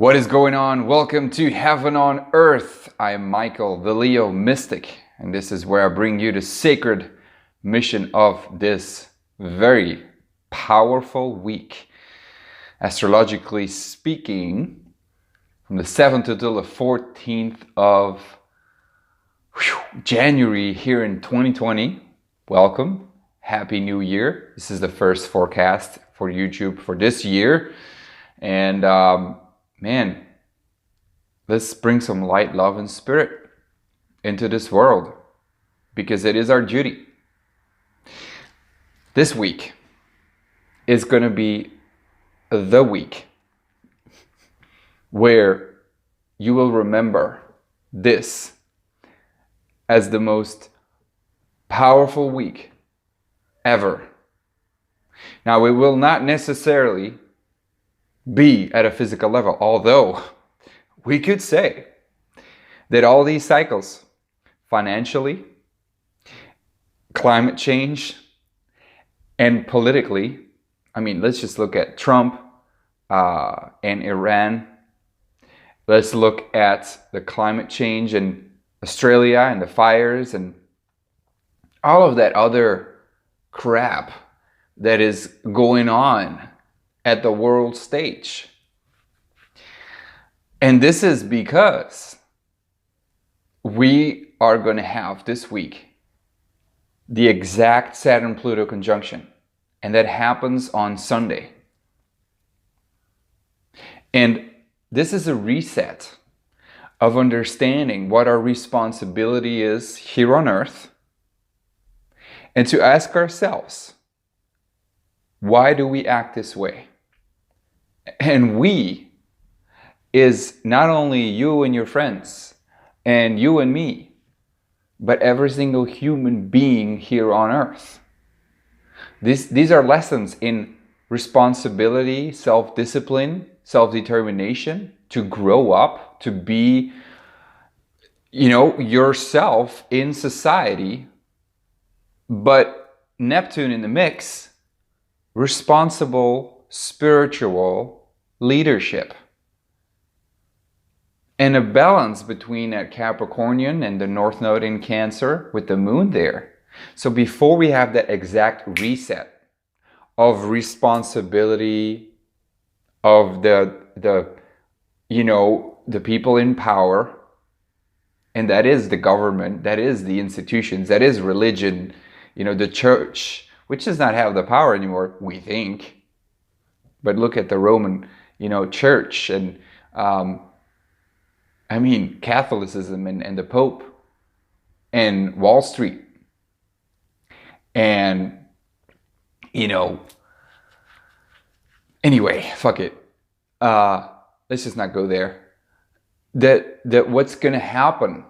What is going on? Welcome to Heaven on Earth. I am Michael, the Leo Mystic, and this is where I bring you the sacred mission of this very powerful week. Astrologically speaking, from the 7th until the 14th of January here in 2020. Welcome. Happy New Year. This is the first forecast for YouTube for this year. And man, let's bring some light, love, and spirit into this world because it is our duty. This week is going to be the week where you will remember this as the most powerful week ever. Now, it will not necessarily be at a physical level, although we could say that all these cycles, financially, climate change, and politically, I mean, let's just look at Trump and Iran. Let's look at the climate change in Australia and the fires and all of that other crap that is going on at the world stage. And this is because we are going to have this week the exact Saturn-Pluto conjunction, and that happens on Sunday. And this is a reset of understanding what our responsibility is here on Earth, and to ask ourselves, why do we act this way? And we is not only you and your friends and you and me, but every single human being here on Earth. These are lessons in responsibility, self-discipline, self-determination, to grow up, to be, yourself in society. But Neptune in the mix, responsible spiritual leadership, and a balance between that Capricornian and the North Node in Cancer with the moon there. So before we have that exact reset of responsibility of the people in power, and that is the government, that is the institutions, that is religion, the church, which does not have the power anymore, we think. But look at the Roman, church and, Catholicism and the Pope and Wall Street. And, anyway, fuck it. Let's just not go there. That what's going to happen,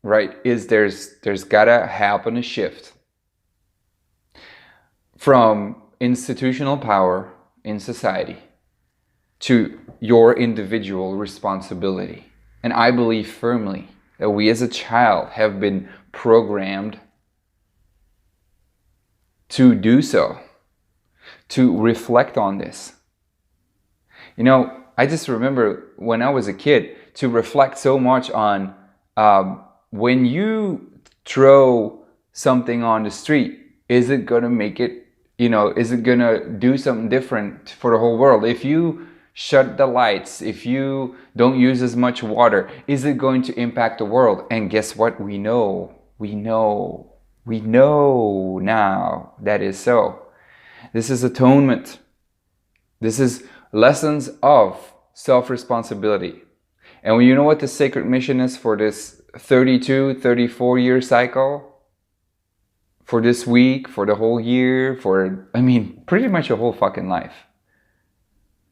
right, is there's got to happen a shift from institutional power in society to your individual responsibility. And I believe firmly that we as a child have been programmed to do so, to reflect on this. I just remember when I was a kid to reflect so much on when you throw something on the street, is it going to make it, is it going to do something different for the whole world? If you shut the lights, if you don't use as much water, is it going to impact the world? And guess what? We know now that is so. This is atonement. This is lessons of self-responsibility. And you know what the sacred mission is for this 32, 34 year cycle? For this week, for the whole year, pretty much your whole fucking life.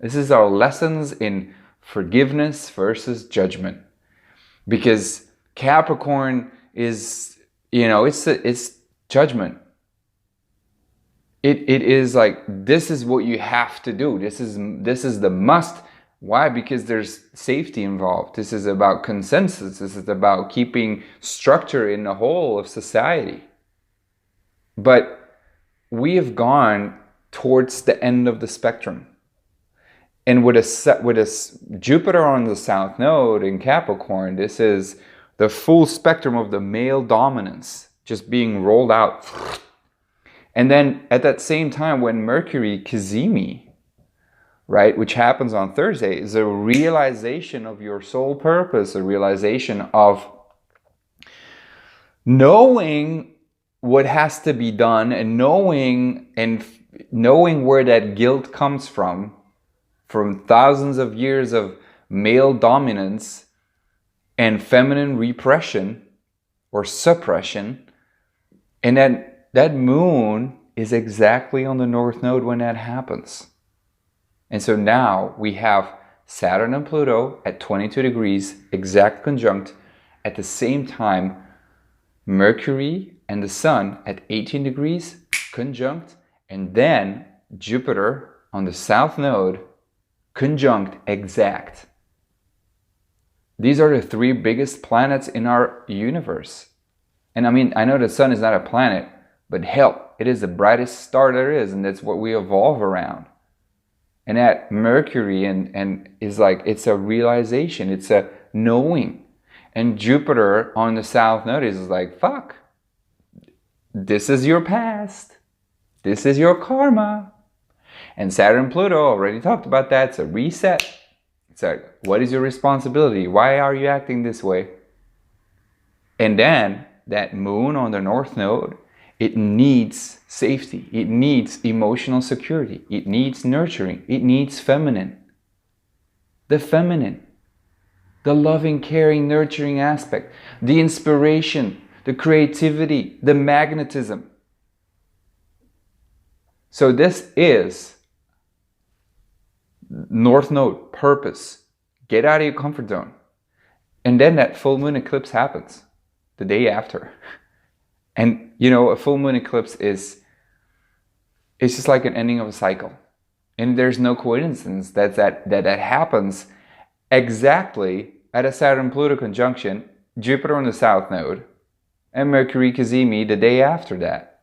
This is our lessons in forgiveness versus judgment. Because Capricorn is, it's judgment. It is like, this is what you have to do. This is the must. Why? Because there's safety involved. This is about consensus. This is about keeping structure in the whole of society. But we have gone towards the end of the spectrum. And with Jupiter on the south node in Capricorn, this is the full spectrum of the male dominance just being rolled out. And then at that same time, when Mercury Cazimi, right, which happens on Thursday, is a realization of your soul purpose, a realization of knowing what has to be done and knowing where that guilt comes from thousands of years of male dominance and feminine repression or suppression. And that moon is exactly on the north node when that happens. And so now we have Saturn and Pluto at 22 degrees, exact conjunct. At the same time, Mercury and the Sun at 18 degrees, conjunct. And then Jupiter on the south node, conjunct, exact. These are the three biggest planets in our universe. And I mean, I know the Sun is not a planet, but hell, it is the brightest star there is, and that's what we evolve around. And that Mercury and is like, it's a realization, it's a knowing. And Jupiter on the south node is like, fuck, this is your past. This is your karma. And Saturn and Pluto, already talked about that. It's a reset. It's like, what is your responsibility? Why are you acting this way? And then that moon on the north node, it needs safety. It needs emotional security. It needs nurturing. It needs feminine. The feminine. The loving, caring, nurturing aspect. The inspiration. The creativity. The magnetism. So this is North Node, purpose. Get out of your comfort zone. And then that full moon eclipse happens the day after. And you know, a full moon eclipse it's just like an ending of a cycle. And there's no coincidence that happens exactly at a Saturn-Pluto conjunction, Jupiter on the south node, and Mercury Cazimi the day after that.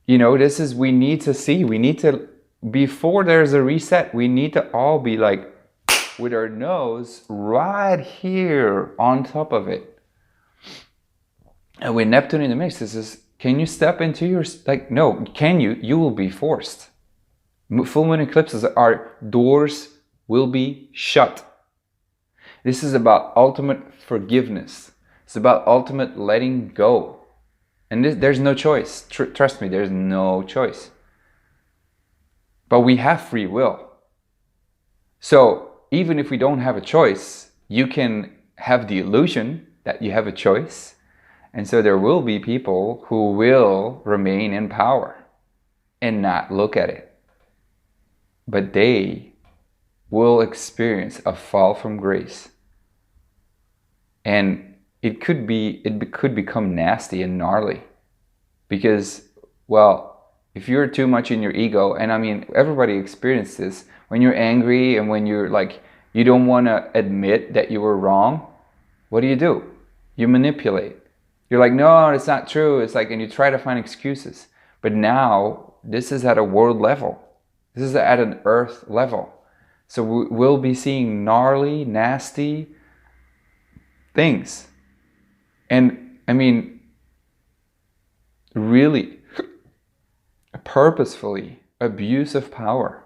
You know, this is, we need to see, we need to, before there's a reset, we need to all be like, with our nose right here on top of it. And with Neptune in the mix, this is, can you step into your, like, no, can you? You will be forced. Full moon eclipses are, doors will be shut. This is about ultimate forgiveness. It's about ultimate letting go. And there's no choice. Trust me, there's no choice. But we have free will. So even if we don't have a choice, you can have the illusion that you have a choice. And so there will be people who will remain in power and not look at it. But they will experience a fall from grace. And it could become nasty and gnarly. Because, well, if you're too much in your ego, and I mean, everybody experiences this, when you're angry and when you're like, you don't want to admit that you were wrong, what do? You manipulate. You're like, no, it's not true. It's like, and you try to find excuses. But now, this is at a world level. This is at an earth level. So we'll be seeing gnarly, nasty things. And I mean, really, purposefully abuse of power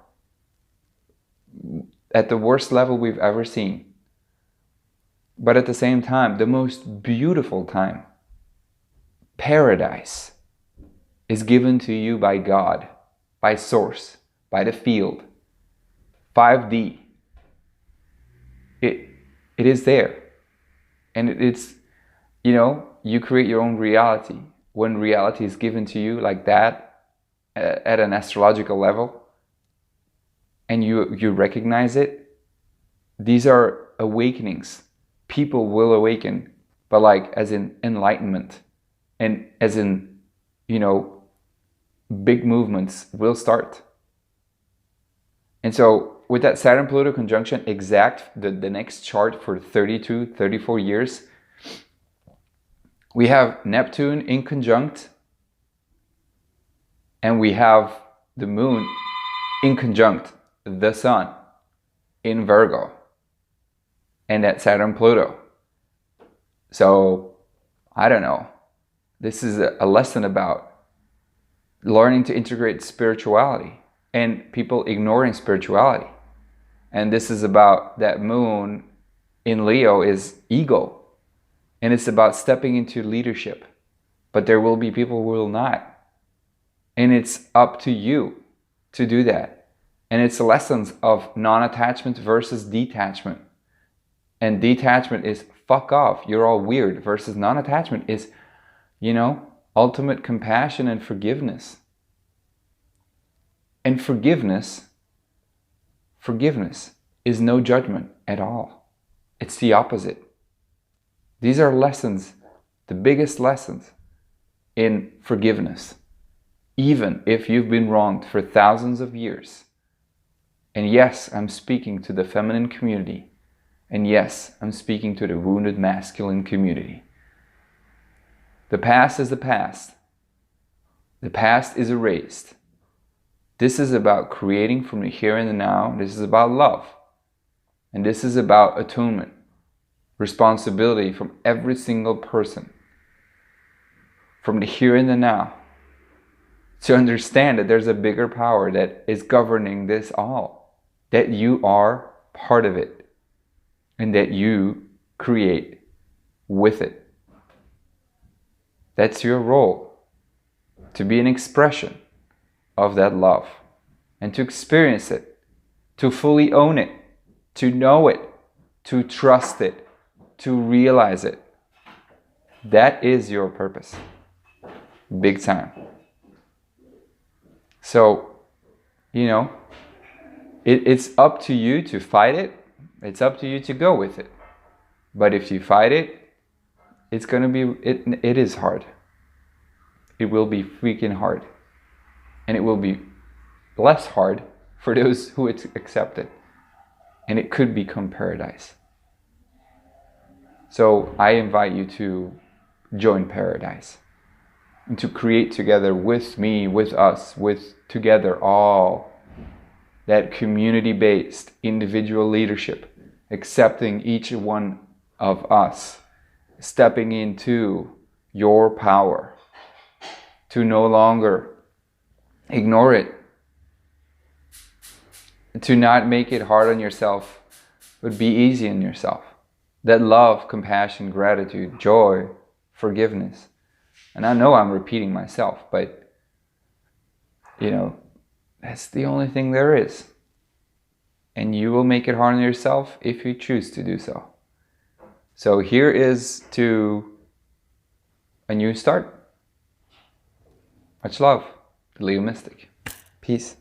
at the worst level we've ever seen. But at the same time, the most beautiful time, paradise, is given to you by God, by Source, by the field. 5D. It is there. And it's, you know, you create your own reality. When reality is given to you like that, at an astrological level, and you recognize it, these are awakenings. People will awaken, but like as in enlightenment, and as in, you know, big movements will start. And so with that Saturn-Pluto conjunction, exact, the next chart for 32, 34 years, we have Neptune in conjunct, and we have the moon in conjunct. the sun in Virgo and at Saturn Pluto. So, I don't know. This is a lesson about learning to integrate spirituality and people ignoring spirituality. And this is about that moon in Leo is ego. And it's about stepping into leadership. But there will be people who will not. And it's up to you to do that. And it's lessons of non-attachment versus detachment. And detachment is fuck off, you're all weird, versus non-attachment is, ultimate compassion and forgiveness. And forgiveness is no judgment at all. It's the opposite. These are lessons, the biggest lessons in forgiveness. Even if you've been wronged for thousands of years. And yes, I'm speaking to the feminine community. And yes, I'm speaking to the wounded masculine community. The past is the past. The past is erased. This is about creating from the here and the now. This is about love. And this is about attunement. Responsibility from every single person. From the here and the now. To understand that there's a bigger power that is governing this all. That you are part of it. And that you create with it. That's your role. To be an expression of that love. And to experience it. To fully own it. To know it. To trust it. To realize it. That is your purpose. Big time. So, it's up to you to fight it. It's up to you to go with it. But if you fight it, it's going to be, it is hard. It will be freaking hard. And it will be less hard for those who accept it. And it could become paradise. So I invite you to join paradise. And to create together with me, with us, with together all that community-based individual leadership, accepting each one of us, stepping into your power, to no longer ignore it, to not make it hard on yourself, but be easy on yourself. That love, compassion, gratitude, joy, forgiveness. And I know I'm repeating myself, but that's the only thing there is. And you will make it hard on yourself if you choose to do so. So here is to a new start. Much love, the Leo Mystic. Peace.